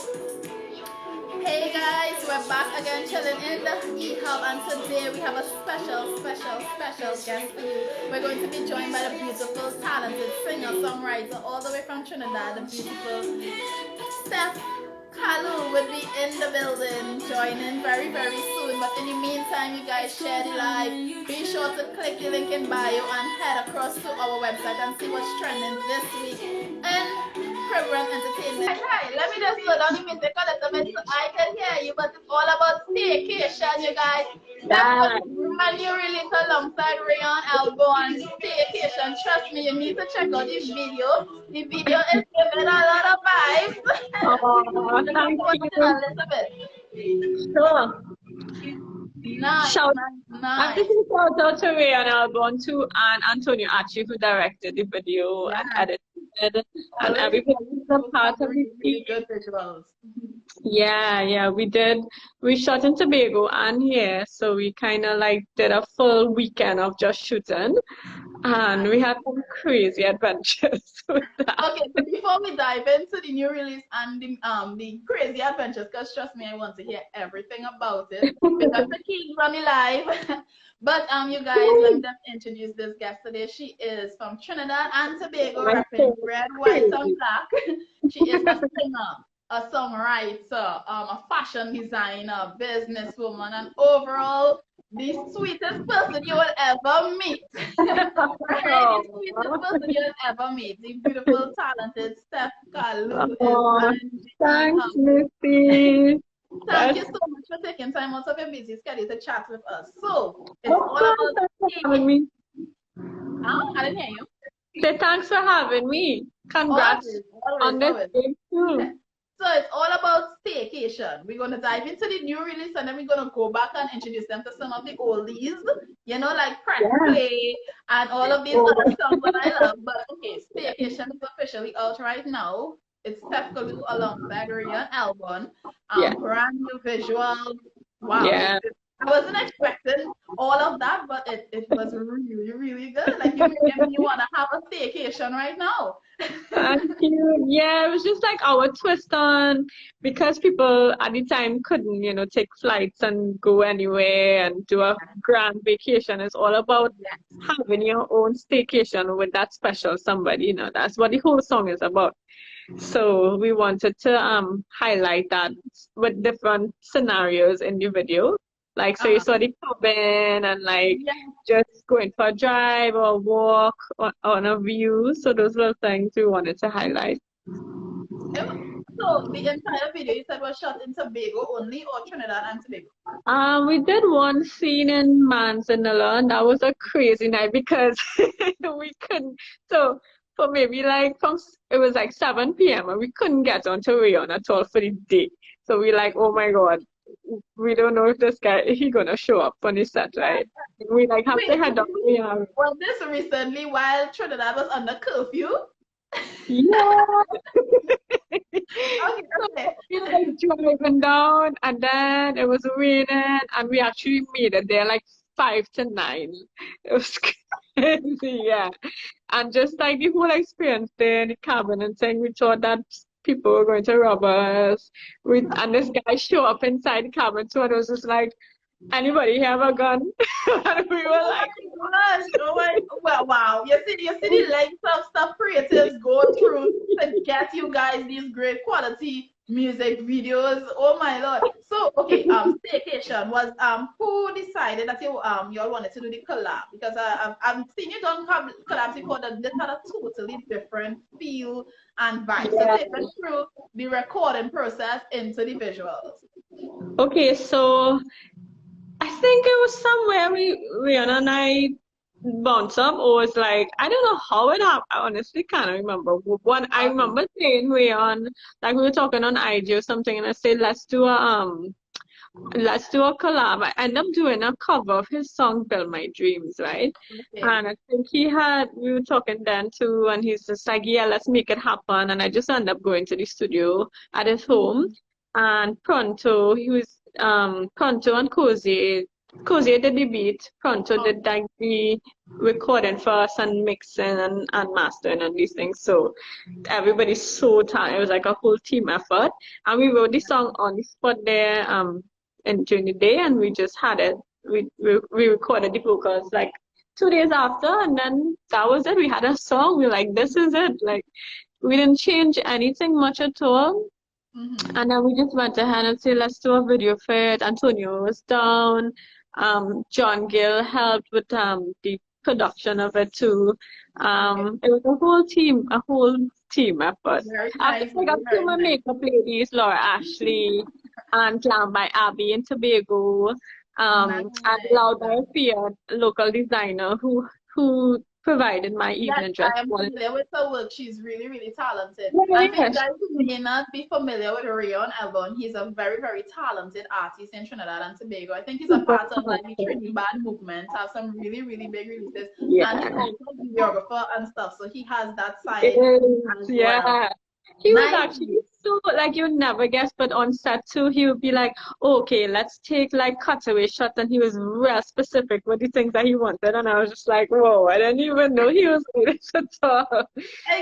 Hey guys, we're back again chilling in the e-hub, and today we have a special guest for you. We're going to be joined by the beautiful, talented singer-songwriter all the way from Trinidad, the beautiful Stef Kalloo will be in the building, joining very soon. But in the meantime, you guys share the live. Be sure to click the link in bio and head across to our website and see what's trending this week in Caribbean entertainment. Hi, let me just slow down the music a little bit so I can hear you. But it's all about staycation, you guys. That's brand new release alongside Rayon Albo on staycation. Trust me, you need to check out this video. The video is giving a lot of vibes. Oh, thank you. Sure. Nice, Shout, I'm nice. just shout out to Ray and Albon too, and Antonio Achi, who directed the video and edited, and everybody who's a part of the team. Good visuals. Yeah, we did. We shot in Tobago and here, so we kind of like did a full weekend of just shooting, and we had some crazy adventures with that. Okay, so before we dive into the new release and the crazy adventures, because trust me, I want to hear everything about it. Because the King from me live. But you guys, let me just introduce this guest today. She is from Trinidad and Tobago, rapping red, white, and black. She is a singer, a songwriter, a fashion designer, businesswoman, and overall the sweetest person you will ever meet. The sweetest person you will ever meet. The beautiful, talented Stef Kalloo. Oh, thanks, Neicy. Thank you so much for taking time out of your busy schedule to chat with us. So, it's all about having me. I didn't hear you. Say thanks for having me. Congrats on this game too. So it's all about staycation. We're going to dive into the new release and then we're going to go back and introduce them to some of the oldies, you know, like Press Play and all of these other songs that I love. But okay, staycation is officially out right now. It's Stef Kalloo alongside Rian Albon. Brand new visual. Wow. Yeah. I wasn't expecting all of that, but it was really good. Like you want to have a staycation right now. Thank you. Yeah, it was just like our twist on, because people at the time couldn't, take flights and go anywhere and do a grand vacation. It's all about having your own staycation with that special somebody, that's what the whole song is about. So we wanted to highlight that with different scenarios in the video. Like, so you saw the cabin and like just going for a drive or a walk on a view. So those little things we wanted to highlight. So the entire video you said was shot in Tobago only, or Trinidad and Tobago? We did one scene in Manzanilla, and that was a crazy night because we couldn't. So for maybe it was like 7 p.m. and we couldn't get onto Rayon at all for the day. So we like, oh my God, we don't know if this guy he gonna show up on the set, right? We like have to head up. Yeah. Was this recently while Trinidad was under curfew? Yeah. Okay. We were like driving down, and then it was raining, and we actually made it there like 5 to 9. It was crazy, yeah. And just like the whole experience there in the cabin and saying we thought that people were going to rob us. And this guy showed up inside the cabin too, and it was just like, anybody have a gun? And we were like, well, wow. You see the length of stuff creatives go through to get you guys these great quality music videos. Oh my Lord. So okay, staycation was who decided that you all wanted to do the collab? Because I've seen you done collabs before that this had a totally different feel and vibe. So take us through the recording process into the visuals. Okay, so I think it was somewhere Rihanna and I bounced up, or was like, I don't know how it happened. I honestly can't remember. I remember saying like we were talking on IG or something, and I said, let's do a collab. I ended up doing a cover of his song Build My Dreams, right? Okay. And I think we were talking then too, and he's just like, yeah, let's make it happen. And I just ended up going to the studio at his home, and Pronto and Cozy Cozy did the beat, Pronto did like the recording for us and mixing and mastering and these things. So everybody's so tired. It was like a whole team effort. And we wrote the song on the spot there and during the day, and we just had it. We recorded the vocals like 2 days after, and then that was it. We had a song. We were like, this is it. Like we didn't change anything much at all. And then we just went ahead and said, let's do a video for it. Antonio was down. John Gill helped with the production of it too. It was a whole team effort. Very After nice. I got Very to my nice. makeup ladies, Laura Ashley, and Glam by Abby in Tobago, and Loud by Afia, local designer who provided my Yes, evening dress. I am familiar with her work. She's really, really talented. Yeah, And for you yeah, guys who may not be familiar with Rayon Elbon, he's a very, very talented artist in Trinidad and Tobago. I think he's a super part of like the talented. Trinidad movement, have some really, really big releases. And he's Yeah. also a videographer and stuff. So he has that It side is, as well. yeah. He was Nice. actually so like you'd never guess, but on set too, he would be like, okay, let's take like cutaway shots, and he was real specific with the things that he wanted, and I was just like, whoa, I didn't even know he was like this at all.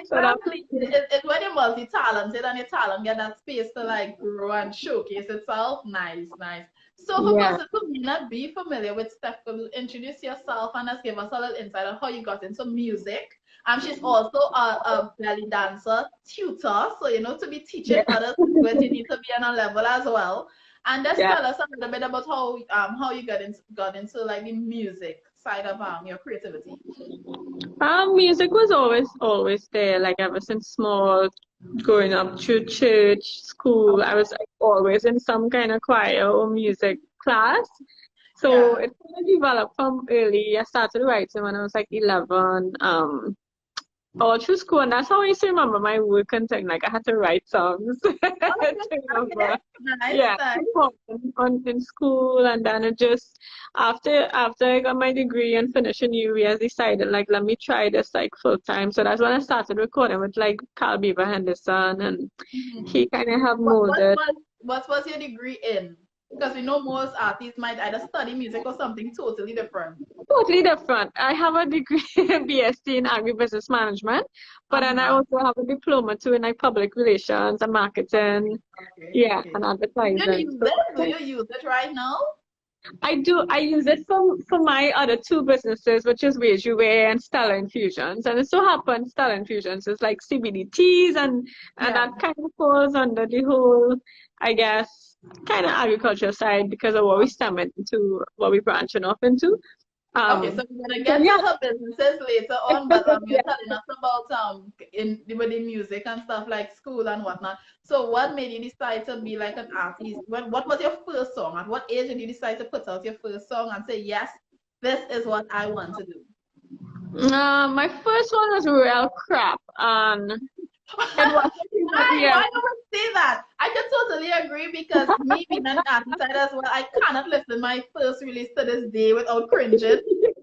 So that Exactly. It's when you're multi-talented and your talent get that space to like grow and showcase itself. Nice, nice. So for yeah, persons who may not be familiar with Steph, could you introduce yourself and just give us a little insight on how you got into music. She's also a belly dancer tutor, so you know to be teaching yeah, others to do it, you need to be on a level as well. And just yeah. tell us a little bit about how you got into like the music side of your creativity. Music was always there, like ever since small, growing up through church, school. I was like always in some kind of choir or music class. So Yeah. it kind of developed from early. I started writing when I was like 11. All through school, and that's how I used to remember my work and thing. Like I had to write songs to Okay. remember. Nice, Yeah, nice. in school, and then it just after I got my degree and finished in UWI, I decided like let me try this like full time. So that's when I started recording with like Carl Beaver Henderson, and Mhm. he kind of helped What, mold what it. was what was your degree in? Because we know most artists might either study music or something totally different. Totally different. I have a degree in BSc in agribusiness management, but then I Uh-huh. also have a diploma too in like public relations and marketing. Okay, Yeah, okay. and Do you advertising. use So it? Do you use it right now? I do. I use it for my other two businesses, which is Wear and Stella Infusions. And it so happens Stella Infusions is like CBD teas, and Yeah. that kind of falls under the whole, I guess, kind of agriculture side because of what we stem into, what we branching off into. Okay, so Um, we're gonna so get to yeah, her businesses later on, but you're yeah. telling us about in with the music and stuff like school and whatnot. So what made you decide to be like an artist? What was your first song? At what age did you decide to put out your first song and say, yes, this is what I want to do? My first one was real crap, and it wasn't even, yeah. Why do we say that? I can totally agree because me being an artist as well, I cannot listen my first release to this day without cringing.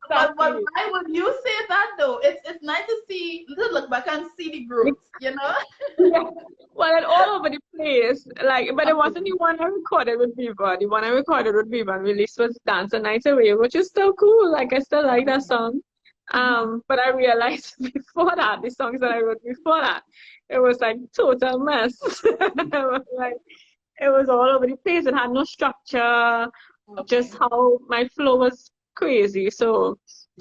But Exactly. why would you say that though? It's nice to look back and see the growth, you know? Yeah. Well, it all over the place. Like, but it wasn't Okay. the one I recorded with Viva. The one I recorded with Viva and released was Dance the Night Away, which is still cool. Like, I still like that song. Mhm. But I realized before that, the songs that I wrote before that, it was like total mess. It was like, it was all over the place. It had no structure, just Okay. how my flow was crazy. So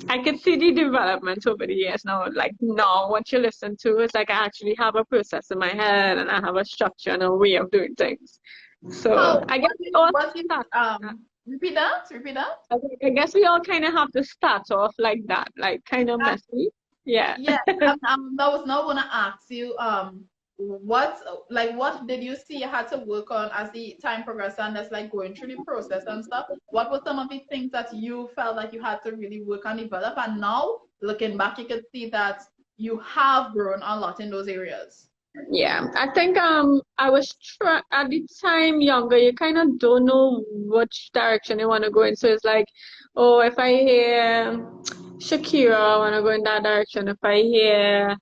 I can see the development over the years now. Like now, what you listen to is like I actually have a process in my head and I have a structure and a way of doing things. So So I guess we all what you start. repeat that? Repeat that? I guess we all kind of have to start off like that, like kind of messy. Yeah. Yes, I was now gonna ask you, what did you see you had to work on as the time progressed and that's like going through the process and stuff? What were some of the things that you felt like you had to really work and develop? And now looking back, you could see that you have grown a lot in those areas. Yeah, I think I was try at the time younger, you kind of don't know which direction you want to go in. So it's like, oh, if I hear Shakira, I want to go in that direction. If I hear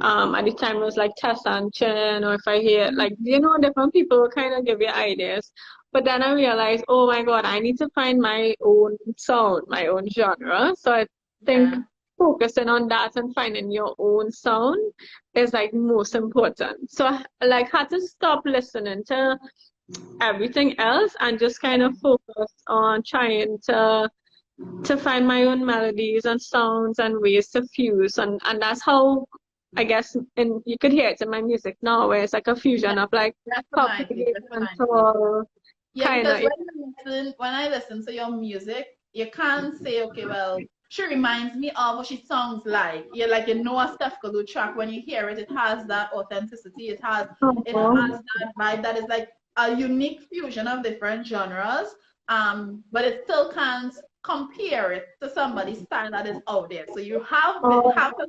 At the time it was like Tessa and Chen, or if I hear like, you know, different people kind of give you ideas. But then I realized, oh my God, I need to find my own sound, my own genre. So I think Yeah, focusing on that and finding your own sound is like most important. So I like had to stop listening to everything else and just kind of focus on trying to find my own melodies and sounds and ways to fuse, and that's how I guess, and you could hear it in my music now where it's like a yeah, fusion of like pop definitely, and definitely. soul Yeah, kind because of. when I listen to your music, you can't say, okay, well, she reminds me of what she sounds like. You're like, you know, a Stef Kalloo track. When you hear it, it has that authenticity. It has that vibe that is like a unique fusion of different genres. But it still can't compare it to somebody's style that is out there. So you have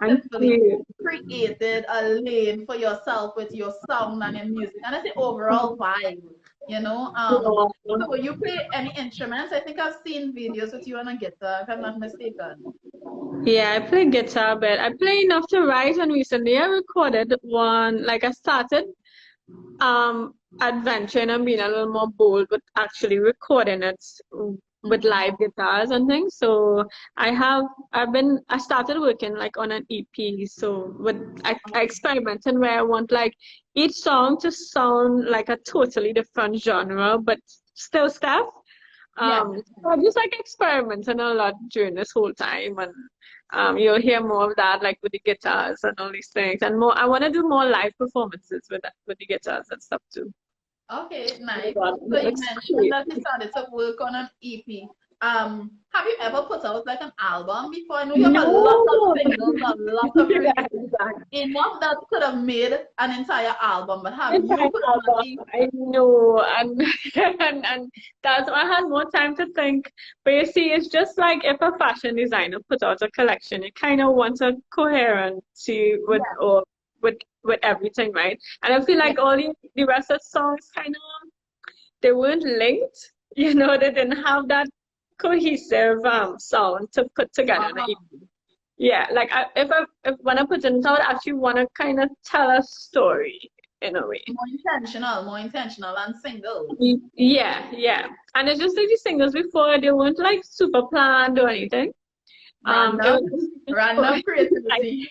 Thank successfully you. created a lane for yourself with your sound and your music, and it's the overall vibe, you know. So you play any instruments? I think I've seen videos with you on a guitar, if I'm not mistaken. Yeah, I play guitar, but I play enough to write, and recently I recorded one, like I started adventuring and being a little more bold with actually recording it with Mm-hmm. live guitars and things. So I started working like on an EP. So I experimented where I want like each song to sound like a totally different genre, but still stuff. Yeah. So I'm just like experimenting a lot during this whole time, and you'll hear more of that, like with the guitars and all these things, and more. I want to do more live performances with the guitars and stuff too. Okay, Oh my nice. God, So it you looks mentioned crazy. that you started to work on an EP. Have you ever put out like an album before? I know you have a lot of No. singles, a lot of Yeah, releases, exactly. enough that could have made an entire album. But have It's you like put out an album. EP? I know, and and that's why I had more time to think. But you see, it's just like if a fashion designer puts out a collection, it kind of wants a coherency Yeah, with everything, right? And I feel yeah. like all the rest of the songs kind of they weren't linked. You know, they didn't have that cohesive sound to put together in an Wow. EP. Yeah, like if when I put it out, I actually want to kind of tell a story in a way. More intentional and singles. Yeah, yeah. And it's just like the singles before, they weren't like super planned or anything. It Random, was just random like creativity.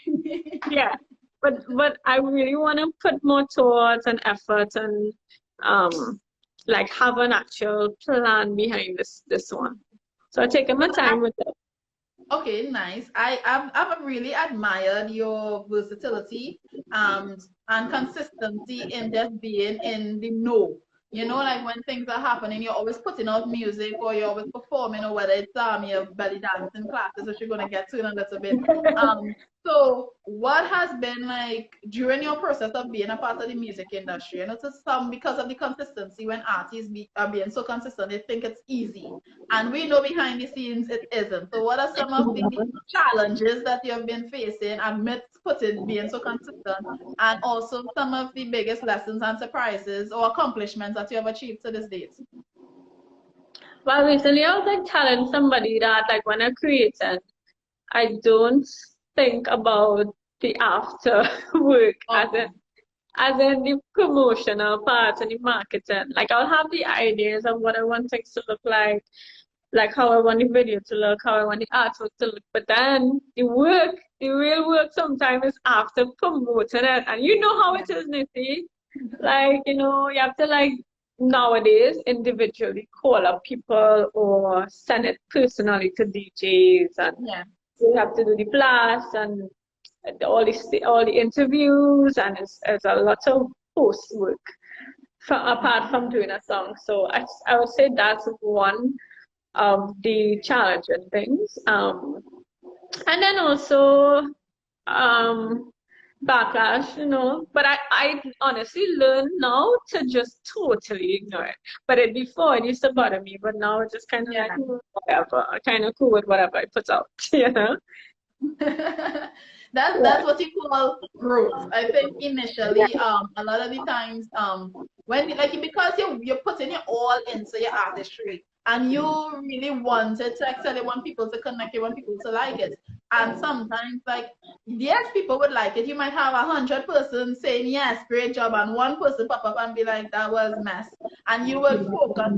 yeah. But I really want to put more thought and effort and um like have an actual plan behind this one. So I'm taking my time with it. Okay, nice. I've really admired your versatility um, and consistency in just being in the know. You know, like when things are happening, you're always putting out music or you're always performing, or whether it's your belly dancing classes, which you're gonna get to in a little bit. Um, so what has been like during your process of being a part of the music industry? I know to some, because of the consistency, when artists are being so consistent, they think it's easy. And we know behind the scenes it isn't. So what are some of the challenges that you have been facing amidst putting being so consistent, and also some of the biggest lessons and surprises or accomplishments that you have achieved to this date? Well, recently I was like telling somebody that like when I created, I don't think about the after work Oh, as in the promotional part and the marketing. Like I'll have the ideas of what I want things to look like how I want the video to look, how I want the artwork to look. But then the real work sometimes is after promoting it. And you know how it is, Neicy. Like, you know, you have to like nowadays individually call up people or send it personally to DJs, and yeah. you have to do the blast and all the interviews, and it's a lot of post work apart from doing a song. So I would say that's one of the challenging things. And then also um, backlash, you know. But I honestly learned now to just totally ignore it. But before it used to bother me, but now it's just kind of like Yeah. whatever. I kind of cool with whatever I put out, you know. That's what you call growth. I think initially, a lot of the times, when like because you're putting your all into your artistry, and you really want it to excel, you want people to connect, you want people to like it. And sometimes, like, yes, people would like it. You might have 100 persons saying, yes, great job, and one person pop up and be like, that was mess. And you would focus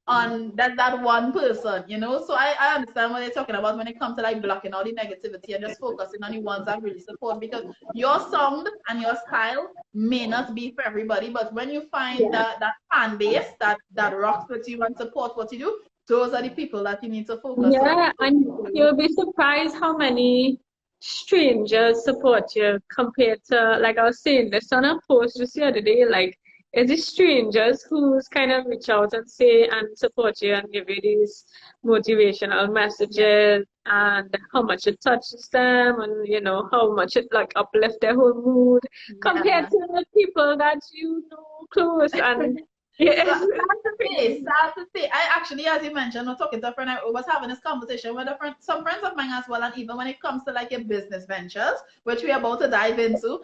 on that one person, you know. So I understand what they're talking about when it comes to like blocking all the negativity and just focusing on the ones that really support, because your sound and your style may not be for everybody, but when you find that fan base that rocks with you and support what you do, those are the people that you need to focus on. Yeah, and you'll be surprised how many strangers support you compared to, like I was saying this on a post just the other day, like it's the strangers who's kind of reach out and say and support you and give you these motivational messages and how much it touches them and you know how much it like uplifts their whole mood compared to the people that you know close and yeah. Sad to say. I actually, as you mentioned, I was talking to a friend, I was having this conversation with some friends of mine as well, and even when it comes to like your business ventures, which we're about to dive into,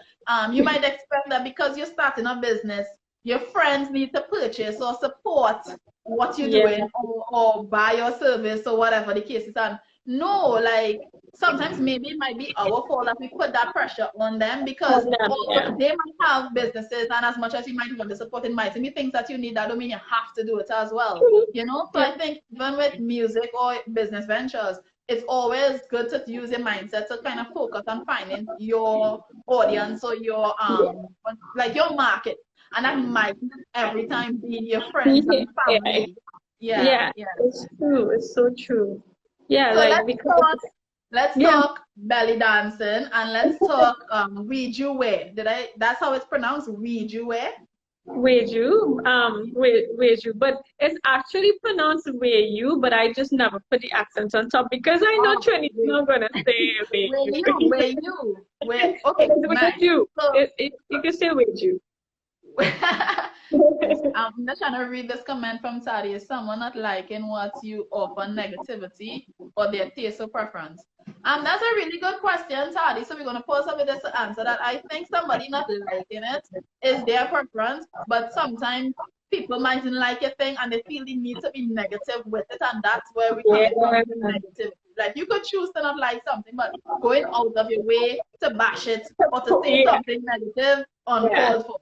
you might expect that because you're starting a business, your friends need to purchase or support what you're doing, or buy your service or whatever the case is. And no, like sometimes maybe it might be our fault that we put that pressure on them, because they might have businesses, and as much as you might want to support, it might be things that you need that don't mean you have to do it as well, you know. So I think even with music or business ventures, it's always good to use your mindset to kind of focus on finding your audience or your like your market, and that might every time be your friends and family. Yeah, it's true. It's so true. Yeah, so like let's talk belly dancing, and let's talk Wejuwe. That's how it's pronounced, Wejuwe? Weju, but it's actually pronounced Weyu, but I just never put the accent on top because I know Trinidadian not gonna say Weyu. Okay, Weju. You can say Weju. I'm just trying to read this comment from Tadi. Is someone not liking what you offer negativity or their taste or preference? That's a really good question, Tadi. So we're going to pause over this to answer that. I think somebody not liking it is their preference, but sometimes people mightn't like a thing and they feel the need to be negative with it, and that's where we come from negativity. Like you could choose to not like something, but going out of your way to bash it or to say something negative uncalled for.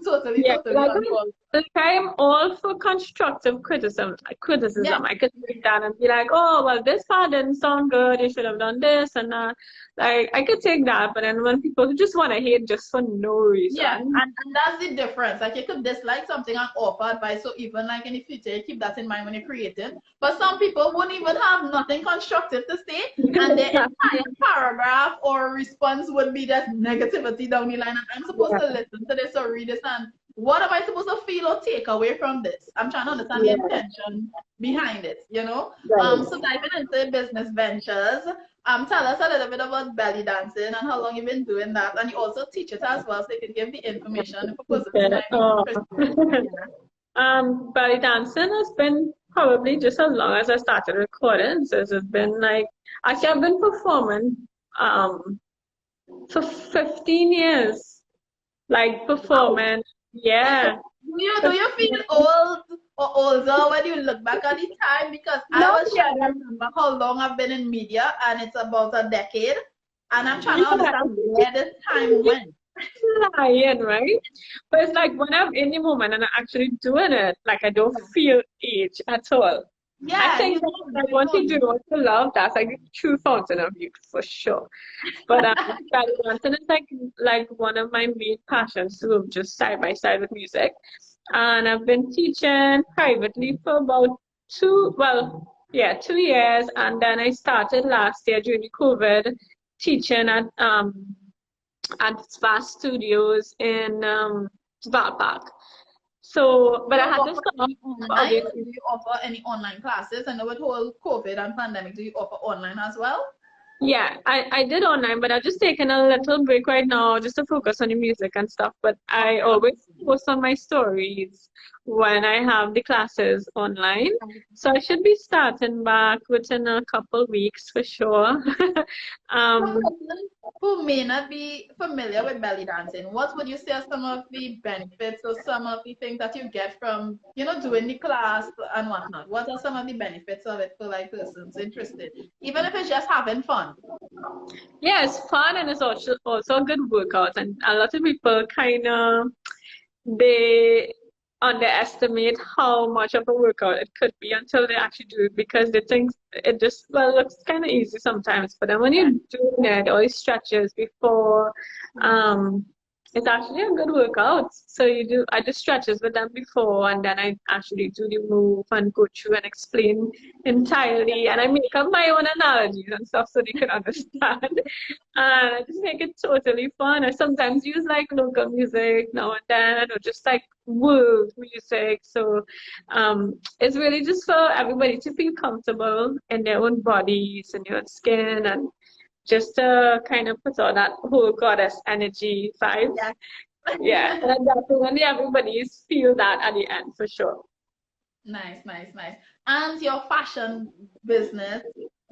Totally uncalled. Like I'm all for constructive criticism. I could sit down and be like, oh well, this part didn't sound good, you should have done this and that. Like I could take that, but then when people just want to hate just for no reason. Yeah, and that's the difference. Like you could dislike something and offer advice, so even like in the future you keep that in mind when you're creating. But some people wouldn't even have nothing constructive to say, and their entire paragraph or response would be just negativity down the line. And I'm supposed to listen to this or read this, and what am I supposed to feel or take away from this? I'm trying to understand the intention behind it, you know? So diving into business ventures, tell us a little bit about belly dancing and how long you've been doing that, and you also teach it as well, so you can give the information for persons belly dancing has been probably just as long as I started recording. So it's been like actually I've been performing for 15 years. Like performing. Yeah. Do you feel old or older when you look back at the time? Because I was trying to remember how long I've been in media, and it's about a decade. And I'm trying to understand where this time went. Lying, right? But it's like when I'm in the moment and I'm actually doing it, like I don't feel age at all. Yeah, I think like once you do what you love, that's like the true fountain of youth for sure. But belly dancing is like one of my main passions to live just side by side with music. And I've been teaching privately for about 2 years, and then I started last year during the COVID teaching at Spa Studios in Val Park. So, but I had this online. Do you offer any online classes? I know with whole COVID and pandemic, do you offer online as well? Yeah, I did online, but I've just taken a little break right now just to focus on the music and stuff. But I always post on my stories when I have the classes online. So I should be starting back within a couple weeks for sure. who may not be familiar with belly dancing, what would you say are some of the benefits or some of the things that you get from, doing the class and whatnot? What are some of the benefits of it for like persons interested, even if it's just having fun? Yeah, it's fun and it's also a good workout. And a lot of people kind of they underestimate how much of a workout it could be until they actually do it because they think it just looks kind of easy sometimes. But then when you're doing it, all these stretches before, um, it's actually a good workout. So I do stretches with them before, and then I actually do the move and go through and explain entirely, and I make up my own analogies and stuff so they can understand. And I just make it totally fun. I sometimes use like local music now and then, or just like world music. So it's really just for everybody to feel comfortable in their own bodies and their own skin, and just to kind of put on that whole goddess energy vibe. Yeah. Yeah, and definitely everybody feel that at the end for sure. Nice, nice, nice. And your fashion business,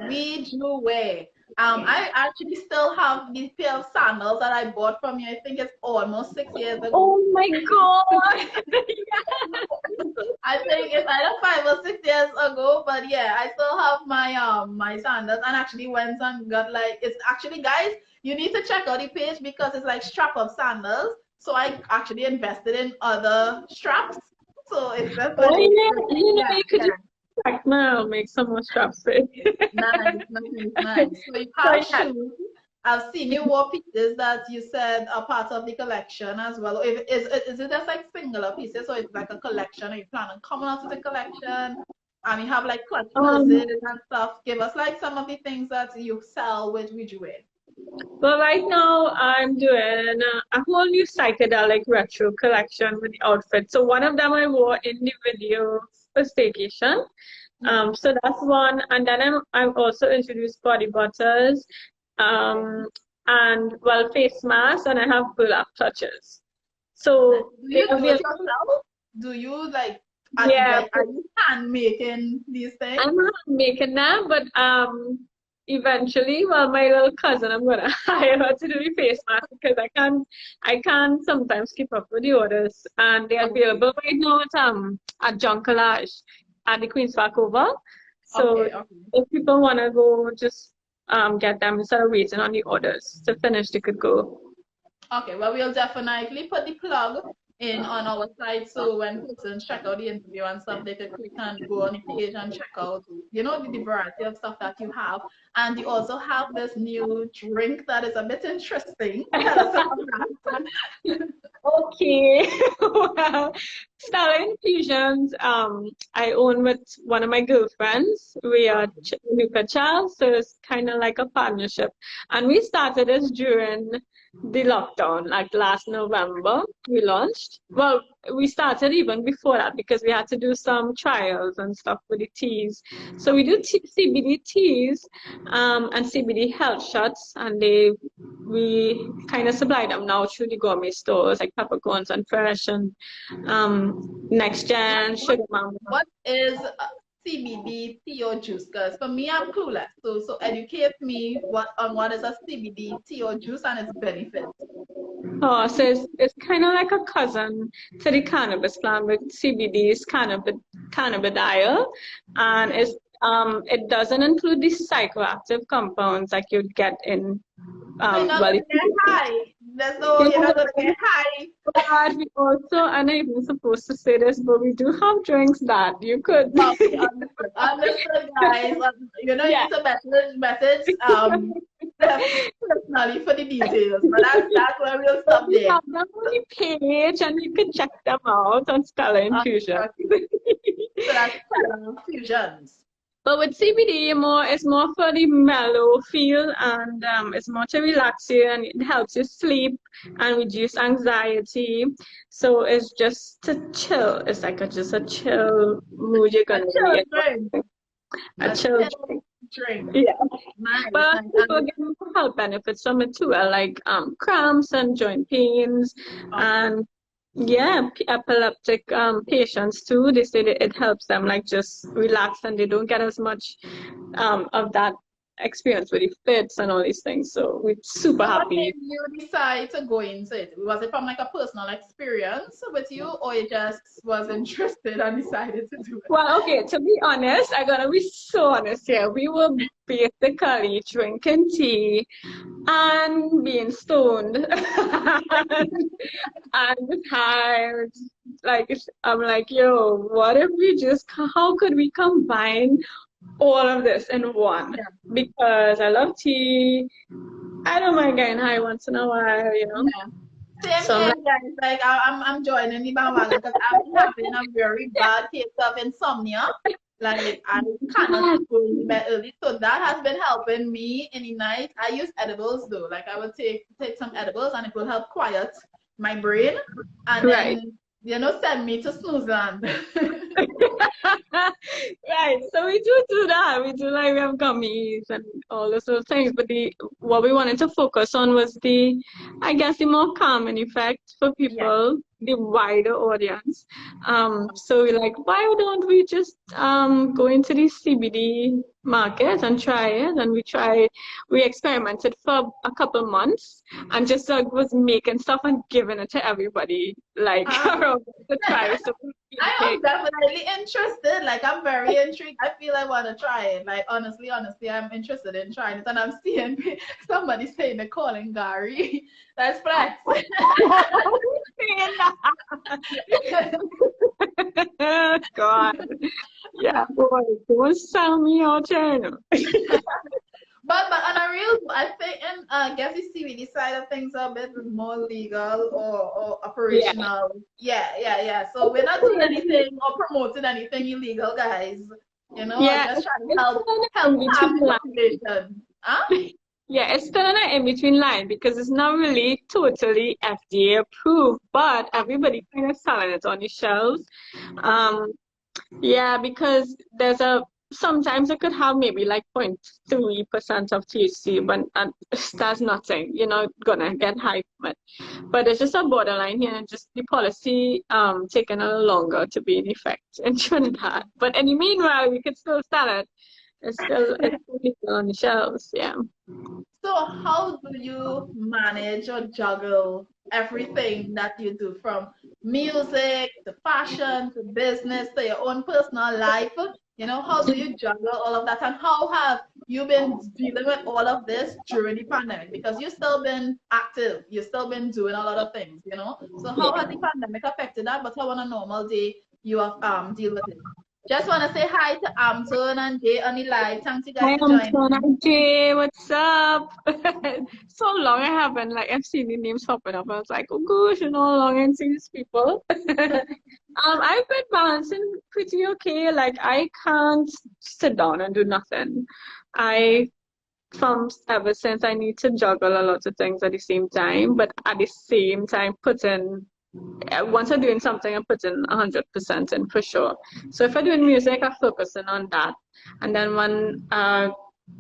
we do wear. I actually still have these pair of sandals that I bought from you. I think it's almost 6 years ago. Oh my god! I think it's either 5 or 6 years ago, but yeah, I still have my sandals and actually went and got like it's actually guys, you need to check out the page because it's like strap up sandals. So I actually invested in other straps. So it's just Oh yeah, yeah, you could yeah. just like now make some more straps for it. Nice, nice, nice. So you So have yeah. shoes. I've seen you wore pieces that you said are part of the collection as well. Is it just like singular pieces or it's like a collection? Are you planning coming out with a collection? You have like clutch purses and stuff. Give us like some of the things that you sell with Ridgeway. Well, right now I'm doing a whole new psychedelic retro collection with the outfits. So one of them I wore in the video for staycation. So that's one, and then I've also introduced body butters, and well, face masks, and I have pull-up clutches. So Do you do it yourself? Do you like yeah, are you hand making these things? I'm not making them, but eventually, well, my little cousin, I'm gonna hire her to do the face mask because I can't sometimes keep up with the orders, and they're available right now at John Collage at the Queen's Park Over. So Okay, okay. if people wanna go, just get them instead of waiting on the orders to finish, they could go. Okay, well, we'll definitely put the plug in on our site so when persons check out the interview and stuff, they can click and go on the page and check out, the variety of stuff that you have. And you also have this new drink that is a bit interesting. Tell us about that. Okay. Well, Stella Infusions, I own with one of my girlfriends. We are Nuka Child, so it's kind of like a partnership. And we started this during the lockdown, like last November, we launched. Well, we started even before that because we had to do some trials and stuff with the teas. So we do CBD teas and CBD health shots, and we kind of supply them now through the gourmet stores like Peppercorns and Fresh and Next Gen, Sugar Mama. What is CBD tea or juice? Because for me, I'm clueless. So educate me on what is a CBD tea or juice and its benefits. Oh, so it's kind of like a cousin to the cannabis plant, with CBD is cannabidiol, and it doesn't include the psychoactive compounds like you'd get in So you're not well, going to get high. You're not going to get high. but we also, I'm not even supposed to say this, but we do have drinks that you could. Okay, understood. Understood, guys. You Yeah. need to message personally for the details. But that's where we'll stop We there. have them on the page, and you can check them out on Stella Infusion. So that's fusions. But with CBD, it's more for the mellow feel, and it's more to relax you, and it helps you sleep and reduce anxiety. So it's just to chill. It's like just a chill mood you're gonna be in. A chill drink. Yeah. Nice, But nice. people get more health benefits from it too, like cramps and joint pains, and yeah, epileptic patients too. They say that it helps them like just relax and they don't get as much of that experience with the fits and all these things. So we're super So what made happy. you decide to go into it? Was it from like a personal experience with you, or you just was interested and decided to do it? Well, okay, to be honest, I gotta be so honest here. We were basically drinking tea and being stoned and tired. Like I'm like, yo, what if we just how could we combine all of this in one? Yeah. Because I love tea. I don't mind getting high once in a while, you know. Yeah. Same So I'm here, like, guys. Like I'm joining the bandwagon because I've been having a very bad case of insomnia. Like I cannot go to bed early, so that has been helping me in the night. I use edibles though. Like I would take some edibles, and it will help quiet my brain, and right. then send me to snooze land. Right. So we do that. We do like we have gummies and all those sort of things. But the what we wanted to focus on was the, I guess, the more calming effect for Yeah. people, the wider audience. So we're like, why don't we just go into the CBD market and try it? And we experimented for a couple months and just was making stuff and giving it to everybody like around to try. So I am definitely interested. Like I'm very intrigued. I feel I want to try it. Like honestly, I'm interested in trying it. And I'm seeing somebody saying they're calling Gary. That's flex. God. Yeah, boy, don't sell me out here. But on a real, I think in I guess the CBD side of things are a bit more legal or operational. Yeah. So we're not doing anything or promoting anything illegal, guys. Yeah, just trying to it's help still in calm between the line. population. Huh? Yeah, it's still in between line because it's not really totally FDA approved, but everybody kind of selling it on the shelves. Um, Yeah, because sometimes it could have maybe like 0.3% of THC, but that's nothing. You're not gonna get high from it. But it's just a borderline here, and just the policy taking a little longer to be in effect in Trinidad. But in the meanwhile, we could still sell it. It's still legal on the shelves. Yeah. So how do you manage or juggle everything that you do from music to fashion to business to your own personal life? How do you juggle all of that? And how have you been dealing with all of this during the pandemic? Because you've still been active, you've still been doing a lot of things. So how has the pandemic affected that? But how on a normal day you have deal with it? Just want to say hi to Amton and Jay on the live. Thanks you guys Hi, for joining. Jay. What's up? So long I haven't I've seen the names popping up. I was like, oh gosh, how long I haven't seen these people. I've been balancing pretty okay. Like I can't sit down and do nothing. I from ever since I need to juggle a lot of things at the same time, but at the same time put in once I'm doing something, I'm putting 100% in for sure. So if I'm doing music, I'm focusing on that. And then when I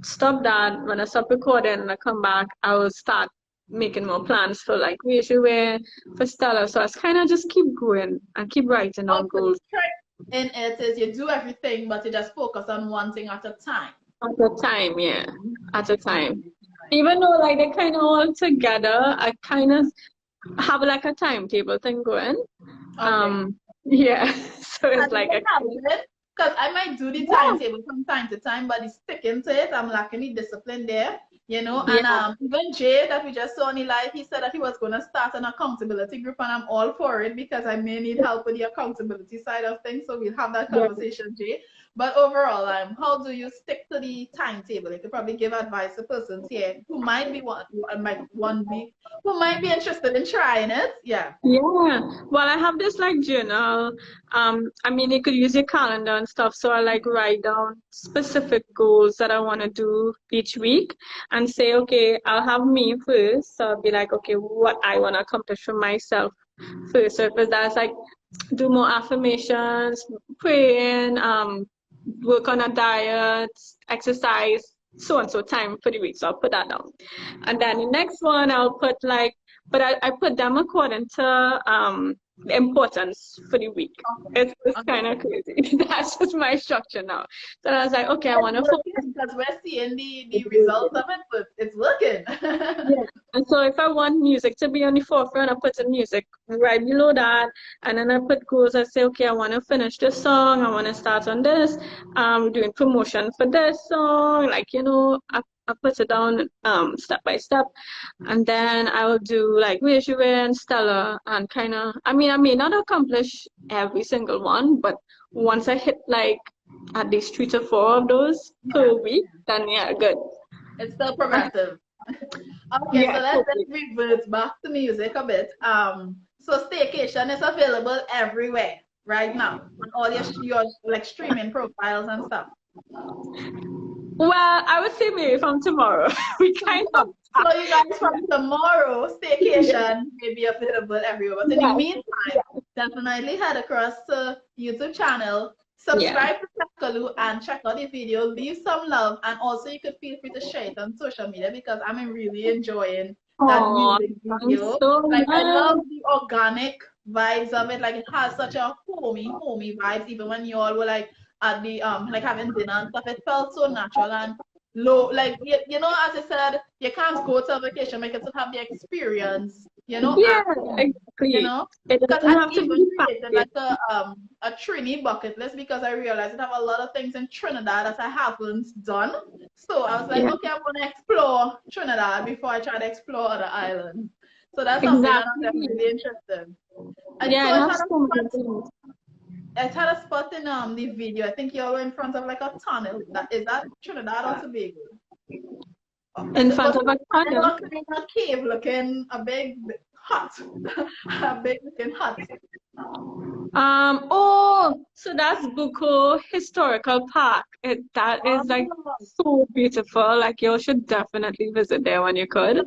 stop that, when I stop recording and I come back, I will start making more plans for like visual wear, for Stella. So I kind of just keep going and keep writing on goals. In it is you do everything, but you just focus on one thing at a time. At a time, yeah. At a time. Even though like they're kind of all together, I kind of have like a timetable thing going. Okay. Yeah. So it's like because I might do the timetable from time to time, but it's sticking to it. I'm lacking the discipline there, And even Jay that we just saw on the live, he said that he was going to start an accountability group, and I'm all for it because I may need help with the accountability side of things. So we'll have that conversation, Jay. But overall, how do you stick to the timetable? You could probably give advice to persons here who might be who might be interested in trying it. Yeah. Yeah. Well, I have this like journal. I mean, you could use your calendar and stuff. So I like write down specific goals that I want to do each week and say, okay, I'll have me first. So I'll be like, okay, what I want to accomplish for myself first. So if that's like do more affirmations, praying, work on a diet, exercise, so and so time for the week. So I'll put that down. And then the next one I'll put like, but I put them according to importance for the week. Okay. It's Okay. kind of crazy. That's just my structure now. So I was like, okay, I It's want to working because we're seeing the results of it, but it's working. yeah. And so if I want music to be on the forefront, I put the music right below that. And then I put goals. I say, okay, I want to finish this song. I want to start on this. Doing promotion for this song. Like, I put it down step by step. And then I will do like Visual and Stella and kind of, I mean, I may not accomplish every single one, but once I hit like at least 3 to 4 of those Yeah. per week, then yeah, good. It's still progressive. Okay, so Yeah, let's totally. revert back to music a bit. So staycation is available everywhere right now on all your like streaming profiles and stuff. Well, I would say maybe from tomorrow. We kind of So you guys from tomorrow, staycation may be available everywhere. But in the yeah, meantime, definitely head across to YouTube channel, yeah. subscribe to Stef Kalloo and check out the video, leave some love, and also you could feel free to share it on social media because I'm really enjoying that Oh, music thanks video. so Like I much. love the organic vibes of it. Like it has such a homey vibes. Even when you all were like at the like having dinner and stuff, it felt so natural and low. Like as I said, you can't go to a vacation because you have the experience. Yeah, At home. You exactly. know, It because doesn't I have to even be created packaged. like a Trini bucket list because I realized I have a lot of things in Trinidad that I haven't done. So I was like, Yeah, okay, I'm gonna explore Trinidad before I try to explore other islands. So that's something that I'm exactly. definitely interested in. I Yeah, saw it it has had a so many spot. things. It had a spot in the video. I think you were in front of like a tunnel. Is that Trinidad or Tobago? In It front was of a in tunnel. a kind of cave looking, a big hut, a big looking hut. Oh, so that's Buko Historical Park. That is like Oh, so beautiful. Like you should definitely visit there when you could.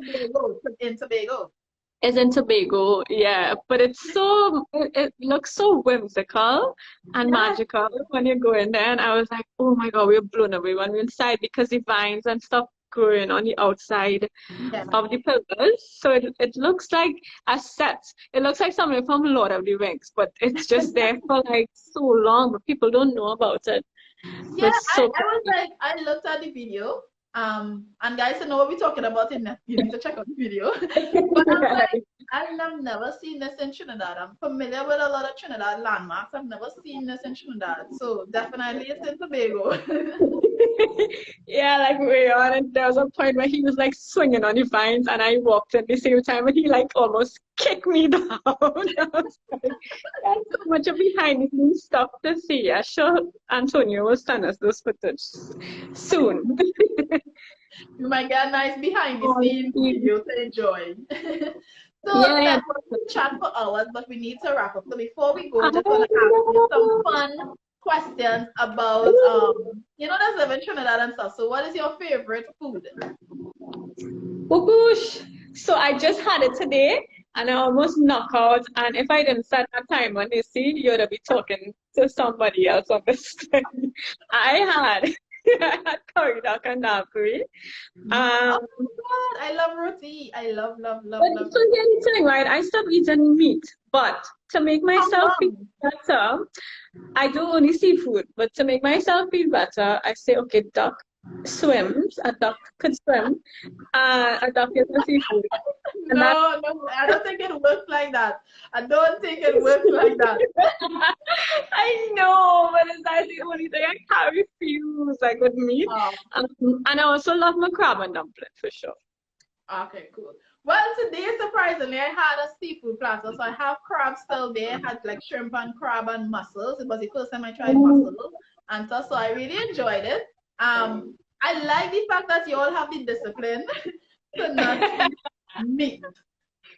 Tobago. It's in Tobago, yeah, but it looks so whimsical and Yes, magical when you go in there. And I was like, oh my God, we were blown away when we were inside because the vines and stuff growing on the outside yeah. of the pillars. So it looks like a set. It looks like something from Lord of the Rings, but it's just there for like so long, but people don't know about it. Yeah, But it's so I was pretty. like, I looked at the video, and guys, to know what we're talking about in that, you need to check out the video. But I'm like, I've never seen this in Trinidad. I'm familiar with a lot of Trinidad landmarks. I've never seen this in Trinidad. So definitely it's in Tobago. Yeah, like we on, and there was a point where he was like swinging on the vines, and I walked at the same time, and he like almost kicked me down. I was like, there's so much of behind the scenes stuff to see. I'm sure Antonio will send us those footage soon. You might get a nice behind the Oh, scenes video to enjoy. So yeah, yeah. that was a chat for hours, but we need to wrap up. So before we go, I I just want to ask you some know. fun questions about there's living Trinidad and stuff. So what is your favorite food? Oh gosh. So I just had it today and I almost knock out. And if I didn't set a time on this scene, you'd be talking to somebody else on this thing. I had I had curry duck and daiquiri. Oh Um, my God, I love roti. I but love so roti. here's the thing, right? I stopped eating meat, but to make How myself feel come? better, I do only seafood. But to make myself feel better, I say, okay, duck swims. A duck could swim. A duck is a seafood. And that No, I don't think it works like that. I don't think it works like that. I know, but it's that's the only thing I can't refuse, like with meat. Oh, And I also love my crab and dumpling for sure. okay, cool. Well, today, surprisingly, I had a seafood platter. So I have crab still there. I had like shrimp and crab and mussels. It was the first time I tried mussels and so I really enjoyed it. I like the fact that you all have the discipline to not eat meat.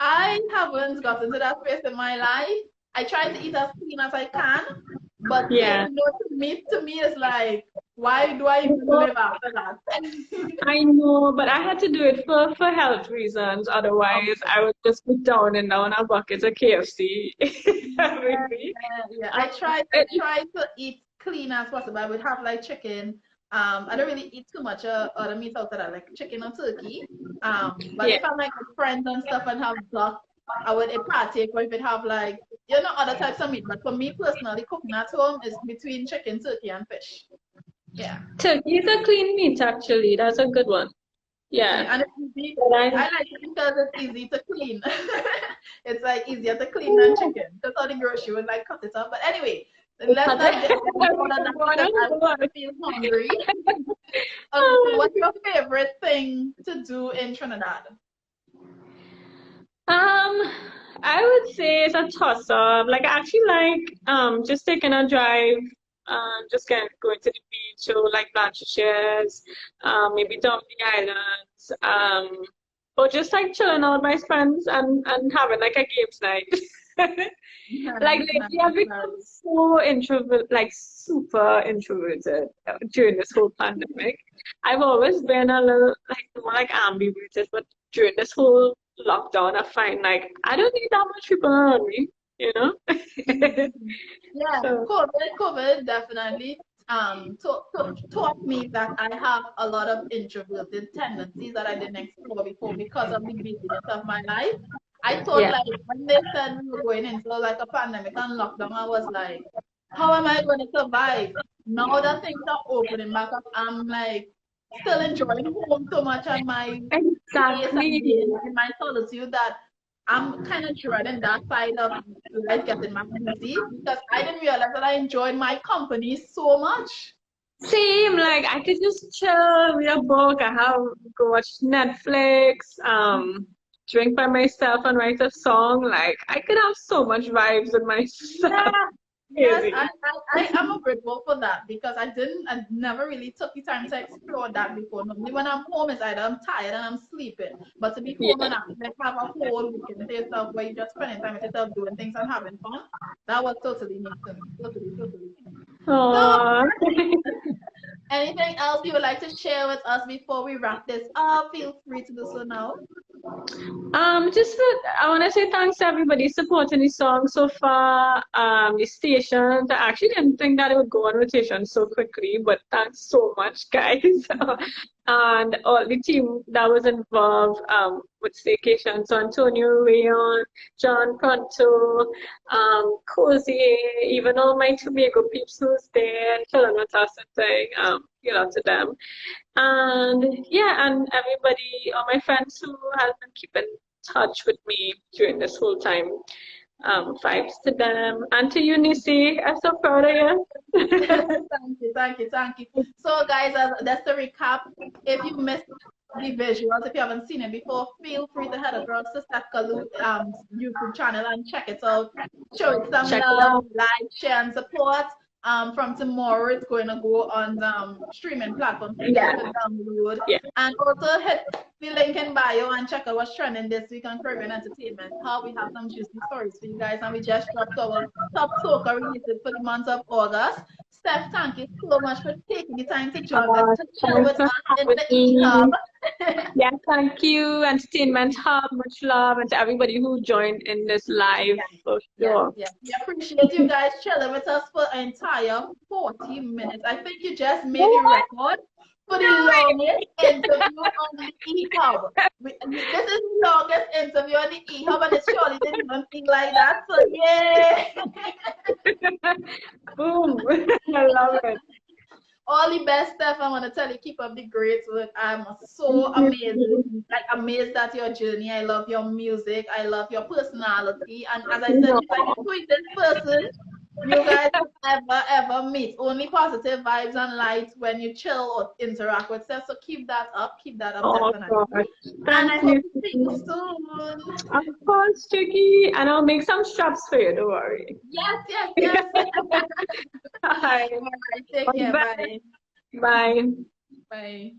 I haven't gotten to that phase in my life. I try to eat as clean as I can, but Yeah. saying no to meat to me is like, why do I even live after that? I know, but I had to do it for health reasons. Otherwise, I would just be down and down a bucket of KFC every Yeah, week. yeah. Um, I try to eat clean as possible. I would have like chicken. I don't really eat too much other meat out there, like chicken or turkey. But yeah. if I'm like with friends and stuff and have duck I would partake, or if it have like, other types of meat. But for me personally, cooking at home is between chicken, turkey, and fish. Yeah. Turkey is a clean meat, actually. That's a good one. Yeah. And it's easy. But I like it because it's easy to clean. It's like easier to clean than chicken. That's how the grocery would like cut it up. But anyway, let's not get into all of that because I feel hungry. So what's your favorite thing to do in Trinidad? I would say it's a toss-up. Like I actually like just taking a drive, just kind of going to the beach or like Blanchard's, maybe down the islands, or just like chilling out with my friends and having like a games night. Like lately I've become so introvert, like super introverted during this whole pandemic. I've always been a little like more like ambiverted, but during this whole lockdown, I find like I don't need that much people around me, you know? Yeah, So, COVID definitely taught me that I have a lot of introverted tendencies that I didn't explore before because of the busyness of my life. I thought yeah. like when they said we were going into like a pandemic and lockdown, I was like, how am I going to survive? Now that things are opening back up, I'm like still enjoying home so much and my space and Exactly. being in my solitude that I'm kind of dreading that side of life getting back busy because I didn't realize that I enjoyed my company so much. Same, like I could just chill, read a book, go watch Netflix, drink by myself and write a song. Like I could have so much vibes with myself. Yeah, yes, Crazy. I am grateful for that because I never really took the time to explore that before. Normally when I'm home, it's either I'm tired and I'm sleeping. But to be home and Yeah. actually like, have a whole weekend to yourself where you're just spending time with yourself, doing things and having fun, that was totally new to me. Totally, totally. So, Aww. anything else you would like to share with us before we wrap this up? Feel free to do so now. I want to say thanks to everybody supporting the song so far. The stations. I actually didn't think that it would go on rotation so quickly, but thanks so much, guys, and all the team that was involved with Staycation. So Antonio, Rayon, John Pronto, Cozy, even all my Tobago peeps who's there and chilling with us and saying, to them. And yeah, and everybody, all my friends who have been keeping touch with me during this whole time. Vibes to them. And to you, Neicy. I'm so proud of you. Thank you. So, guys, that's the recap. If you missed the visuals, if you haven't seen it before, feel free to head across to Stef Kalloo YouTube channel and check it out. Show it some Check it love, out. like, share, and support. From tomorrow, it's going to go on streaming platforms for you guys to download. Yeah. And also hit the link in bio and check out what's trending this week on Caribbean Entertainment. How we have some juicy stories for you guys, and we just dropped our top soca releases for the month of August. Steph, thank you so much for taking the time to join us, to chill with us in the E-Hub. Yeah, thank you, Entertainment Hub. Much love, and to everybody who joined in this live for sure. Yeah. We appreciate you guys chilling with us for an entire 40 minutes. I think you just made a record for the longest interview on the E-Hub. This is the longest interview on the E-Hub, and it surely didn't even feel like that. So, yeah. Boom. I love it. All the best stuff. I want to tell you, keep up the great work. I'm so amazed at your journey. I love your music. I love your personality. And as I said, you're like the sweetest person you guys will ever meet. Only positive vibes and light when you chill or interact with stuff. So keep that up. Keep that up, definitely. God. And I hope to see you soon. Of course, Tricky. And I'll make some straps for you, don't worry. Yes. Bye. All right, take care. Bye. Bye. Bye.